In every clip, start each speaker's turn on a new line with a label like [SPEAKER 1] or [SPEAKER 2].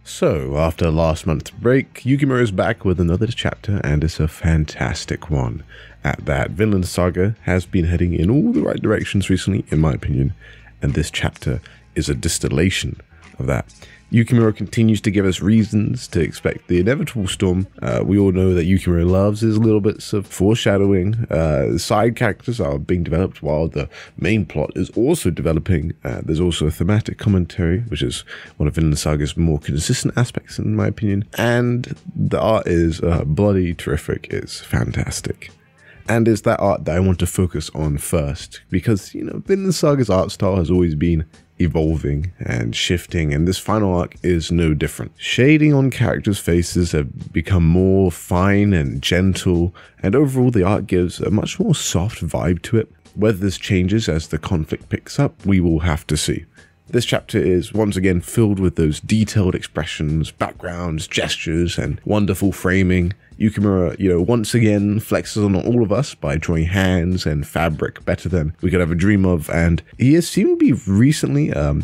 [SPEAKER 1] So, after last month's break, Yukimura is back with another chapter, and it's a fantastic one. At that, Vinland Saga has been heading in all the right directions recently, in my opinion, and this chapter is a distillation of that. Yukimura continues to give us reasons to expect the inevitable storm. We all know that Yukimura loves his little bits of foreshadowing. Side characters are being developed while the main plot is also developing. There's also a thematic commentary, which is one of Vinland Saga's more consistent aspects in my opinion. And the art is bloody terrific. It's fantastic. And it's that art that I want to focus on first, because, you know, Vinland Saga's art style has always been evolving and shifting, and this final arc is no different. Shading on characters' faces have become more fine and gentle, and overall the art gives a much more soft vibe to it. Whether this changes as the conflict picks up, we will have to see. This chapter is once again filled with those detailed expressions, backgrounds, gestures, and wonderful framing. Yukimura, once again flexes on all of us by drawing hands and fabric better than we could ever dream of, and he has seemed to be recently a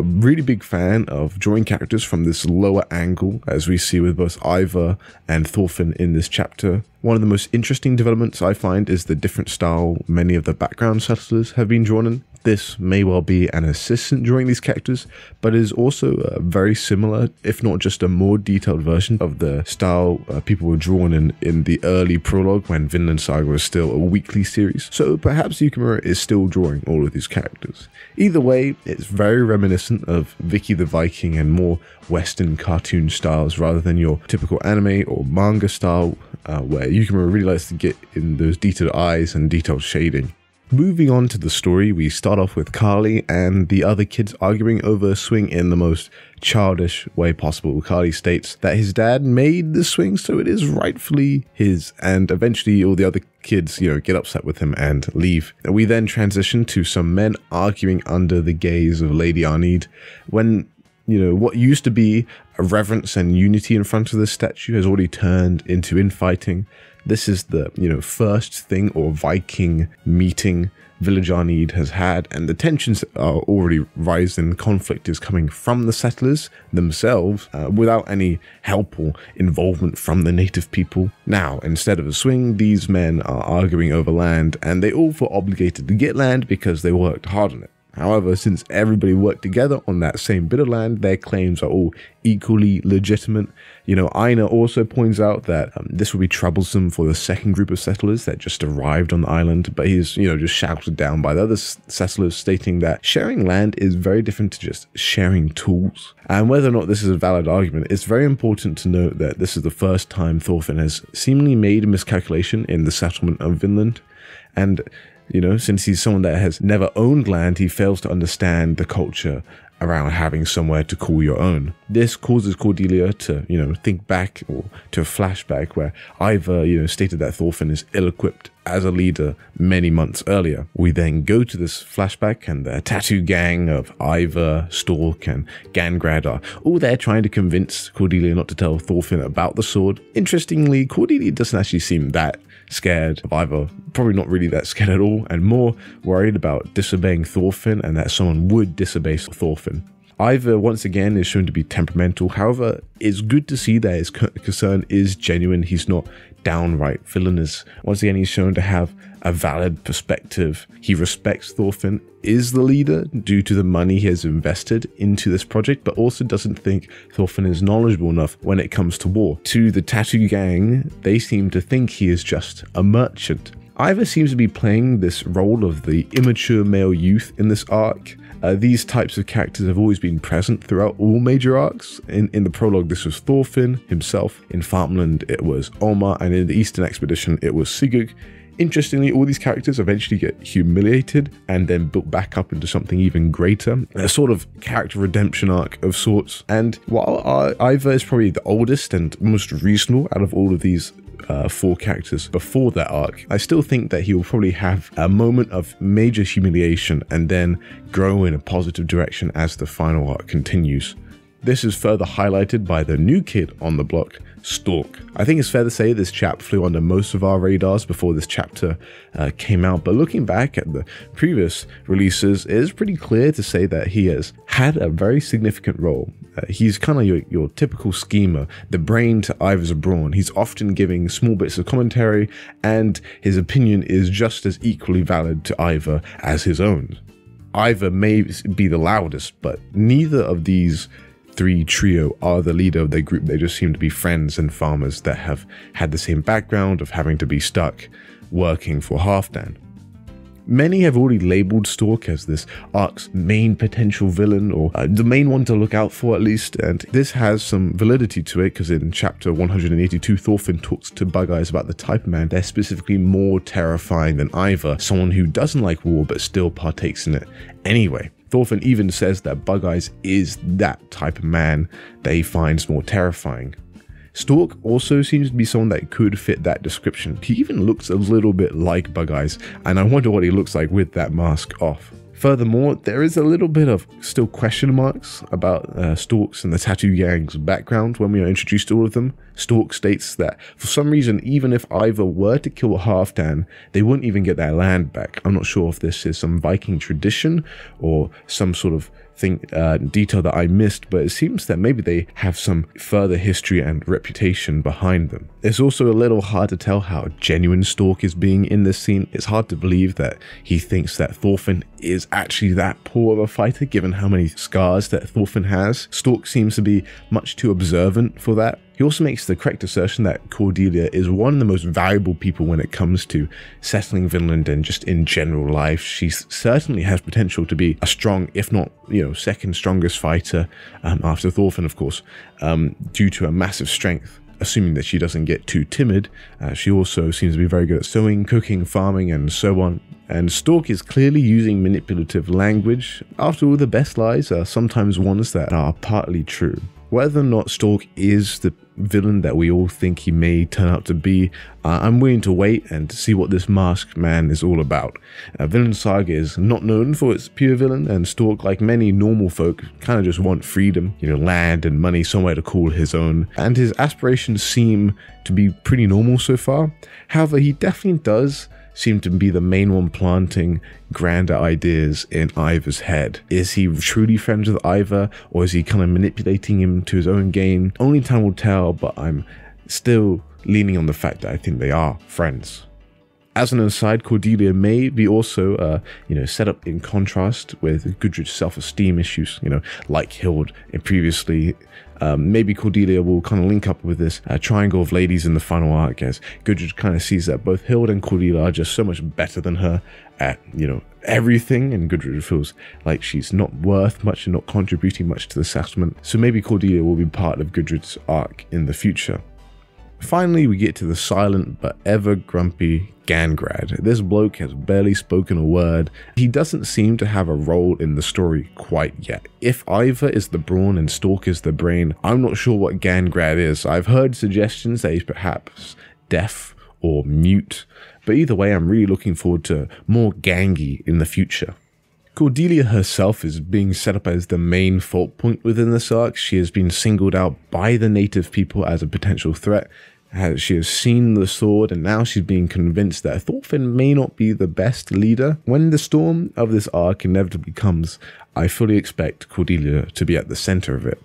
[SPEAKER 1] really big fan of drawing characters from this lower angle, as we see with both Eyvar and Thorphin in this chapter. One of the most interesting developments I find is the different style many of the background settlers have been drawn in. This may well be an assistant drawing these characters, but is also very similar, if not just a more detailed version of the style people were drawn in the early prologue when Vinland Saga was still a weekly series. So perhaps Yukimura is still drawing all of these characters. Either way, it's very reminiscent of Vicky the Viking and more Western cartoon styles rather than your typical anime or manga style, where Yukimura really likes to get in those detailed eyes and detailed shading. Moving on to the story, we start off with Karli and the other kids arguing over a swing in the most childish way possible. Karli states that his dad made the swing, so it is rightfully his, and eventually all the other kids, get upset with him and leave. We then transition to some men arguing under the gaze of Lady Arnid when what used to be a reverence and unity in front of the statue has already turned into infighting. This is the, first thing or Viking meeting Village Arnid has had, and the tensions are already rising. Conflict is coming from the settlers themselves without any help or involvement from the native people. Now, instead of a swing, these men are arguing over land, and they all feel obligated to get land because they worked hard on it. However, since everybody worked together on that same bit of land, their claims are all equally legitimate. Einar also points out that this will be troublesome for the second group of settlers that just arrived on the island, but he's, just shouted down by the other settlers, stating that sharing land is very different to just sharing tools. And whether or not this is a valid argument, it's very important to note that this is the first time Thorfinn has seemingly made a miscalculation in the settlement of Vinland, and since he's someone that has never owned land, he fails to understand the culture around having somewhere to call your own. This causes Cordelia to, think back or to a flashback where Eyvar, stated that Thorfinn is ill-equipped as a leader many months earlier. We then go to this flashback, and the tattoo gang of Eyvar, Stork, and Gangrad are all there trying to convince Cordelia not to tell Thorfinn about the sword. Interestingly, Cordelia doesn't actually seem that scared of Eyvar, probably not really that scared at all, and more worried about disobeying Thorfinn and that someone would disobey Thorfinn. Eyvar once again is shown to be temperamental. However, it's good to see that his concern is genuine. He's not downright villainous. Once again, he's shown to have a valid perspective. He respects Thorfinn, is the leader due to the money he has invested into this project, but also doesn't think Thorfinn is knowledgeable enough when it comes to war. To the tattoo gang, they seem to think he is just a merchant. Eyvar seems to be playing this role of the immature male youth in this arc. These types of characters have always been present throughout all major arcs. In the prologue, this was Thorfinn himself. In Farmland, it was Omar, and in the Eastern Expedition, it was Sigurd. Interestingly, all these characters eventually get humiliated and then built back up into something even greater, a sort of character redemption arc of sorts. And while Eyvar is probably the oldest and most reasonable out of all of these four characters before that arc, I still think that he will probably have a moment of major humiliation and then grow in a positive direction as the final arc continues. This is further highlighted by the new kid on the block, Stork. I think it's fair to say this chap flew under most of our radars before this chapter came out, but looking back at the previous releases, it is pretty clear to say that he has had a very significant role. He's kind of your typical schemer, the brain to Eyvar's brawn. He's often giving small bits of commentary, and his opinion is just as equally valid to Eyvar as his own. Eyvar may be the loudest, but neither of these three trio are the leader of their group. They just seem to be friends and farmers that have had the same background of having to be stuck working for Halfdan. Many have already labelled Stork as this arc's main potential villain, or the main one to look out for at least, and this has some validity to it because in chapter 182 Thorphin talks to Bug Eyes about the type of man they're specifically more terrifying than Eyvar, someone who doesn't like war but still partakes in it anyway. Thorphin even says that Bug Eyes is that type of man that he finds more terrifying. Stork also seems to be someone that could fit that description. He even looks a little bit like Bug Eyes, and I wonder what he looks like with that mask off. Furthermore, there is a little bit of still question marks about Stork's and the Tattoo Gang's background when we are introduced to all of them. Stork states that for some reason, even if Eyvar were to kill Halfdan, they wouldn't even get their land back. I'm not sure if this is some Viking tradition or some sort of detail that I missed, but it seems that maybe they have some further history and reputation behind them. It's also a little hard to tell how genuine Stork is being in this scene. It's hard to believe that he thinks that Thorfinn is actually that poor of a fighter given how many scars that Thorfinn has. Stork seems to be much too observant for that. He also makes the correct assertion that Cordelia is one of the most valuable people when it comes to settling Vinland and just in general life. She certainly has potential to be a strong, if not, second strongest fighter after Thorfinn, of course, due to a massive strength. Assuming that she doesn't get too timid, she also seems to be very good at sewing, cooking, farming, and so on. And Stork is clearly using manipulative language. After all, the best lies are sometimes ones that are partly true. Whether or not Stork is the villain that we all think he may turn out to be, I'm willing to wait and see what this masked man is all about. Vinland Saga is not known for its pure villain, and Stork, like many normal folk, kind of just want freedom, land and money, somewhere to call his own, and his aspirations seem to be pretty normal so far. However, he definitely does seem to be the main one planting grander ideas in Eyvar's head. Is he truly friends with Eyvar, or is he kind of manipulating him to his own gain? Only time will tell, but I'm still leaning on the fact that I think they are friends. As an aside, Cordelia may be also, set up in contrast with Gudrid's self-esteem issues, like Hild previously. Maybe Cordelia will kind of link up with this triangle of ladies in the final arc, as Gudrid kind of sees that both Hild and Cordelia are just so much better than her at, everything, and Gudrid feels like she's not worth much and not contributing much to the settlement. So maybe Cordelia will be part of Gudrid's arc in the future. Finally, we get to the silent but ever grumpy Gangrad. This bloke has barely spoken a word. He doesn't seem to have a role in the story quite yet. If Eyvar is the brawn and Stork is the brain, I'm not sure what Gangrad is. I've heard suggestions that he's perhaps deaf or mute, but either way, I'm really looking forward to more Gangi in the future. Cordelia herself is being set up as the main fault point within this arc. She has been singled out by the native people as a potential threat. She has seen the sword, and now she's being convinced that Thorfinn may not be the best leader. When the storm of this arc inevitably comes, I fully expect Cordelia to be at the center of it.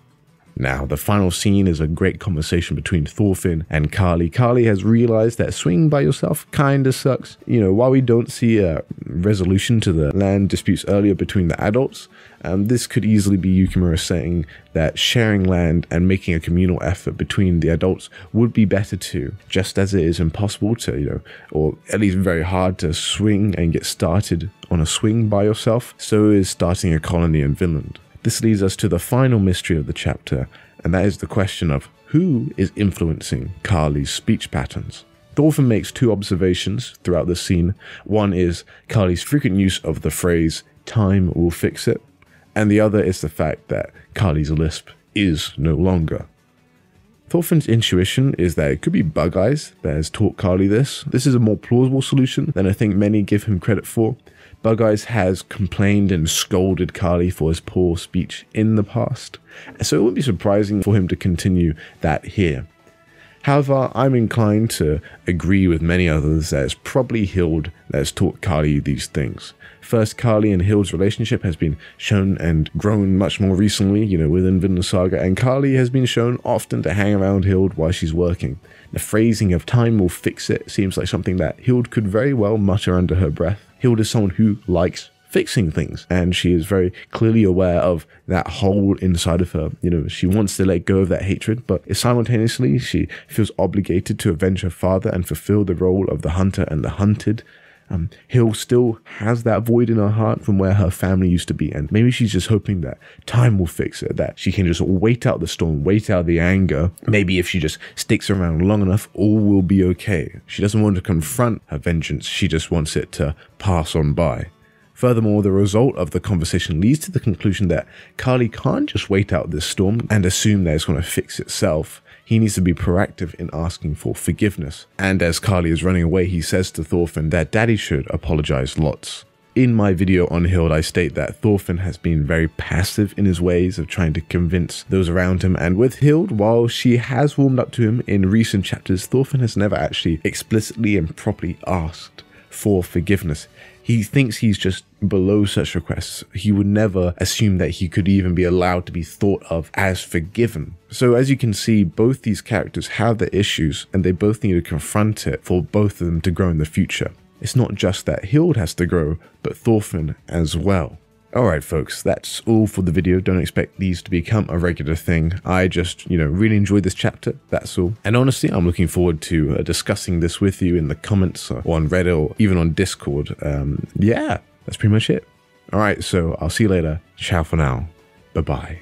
[SPEAKER 1] Now, the final scene is a great conversation between Thorphin and Carly. Carly has realized that swinging by yourself kinda sucks. While we don't see a resolution to the land disputes earlier between the adults, this could easily be Yukimura saying that sharing land and making a communal effort between the adults would be better too. Just as it is impossible to, or at least very hard to swing and get started on a swing by yourself, so is starting a colony in Vinland. This leads us to the final mystery of the chapter, and that is the question of who is influencing Carly's speech patterns. Thorfinn makes two observations throughout the scene. One is Carly's frequent use of the phrase, "time will fix it," and the other is the fact that Carly's lisp is no longer. Thorfinn's intuition is that it could be Bug Eyes that has taught Carly this. This is a more plausible solution than I think many give him credit for, Bug Eyes has complained and scolded Karli for his poor speech in the past, so it wouldn't be surprising for him to continue that here. However, I'm inclined to agree with many others that it's probably Hild that has taught Karli these things. First, Karli and Hild's relationship has been shown and grown much more recently, within Vinland Saga, and Karli has been shown often to hang around Hild while she's working. The phrasing of "time will fix it" seems like something that Hild could very well mutter under her breath. Hild is someone who likes fixing things, and she is very clearly aware of that hole inside of her. She wants to let go of that hatred, but simultaneously she feels obligated to avenge her father and fulfill the role of the hunter and the hunted. Hild still has that void in her heart from where her family used to be, and maybe she's just hoping that time will fix it, that she can just wait out the storm, wait out the anger. Maybe if she just sticks around long enough, all will be okay. She doesn't want to confront her vengeance, she just wants it to pass on by. Furthermore, the result of the conversation leads to the conclusion that Karli can't just wait out this storm and assume that it's going to fix itself. He needs to be proactive in asking for forgiveness. And as Karli is running away, he says to Thorphin that Daddy should apologize lots. In my video on Hild, I state that Thorphin has been very passive in his ways of trying to convince those around him, and with Hild, while she has warmed up to him in recent chapters, Thorphin has never actually explicitly and properly asked for forgiveness. He thinks he's just below such requests. He would never assume that he could even be allowed to be thought of as forgiven. So as you can see, both these characters have their issues, and they both need to confront it for both of them to grow in the future. It's not just that Hild has to grow, but Thorphin as well. Alright folks, that's all for the video. Don't expect these to become a regular thing. I just, really enjoyed this chapter, that's all. And honestly, I'm looking forward to discussing this with you in the comments or on Reddit or even on Discord. Yeah, that's pretty much it. Alright, so I'll see you later. Ciao for now. Bye-bye.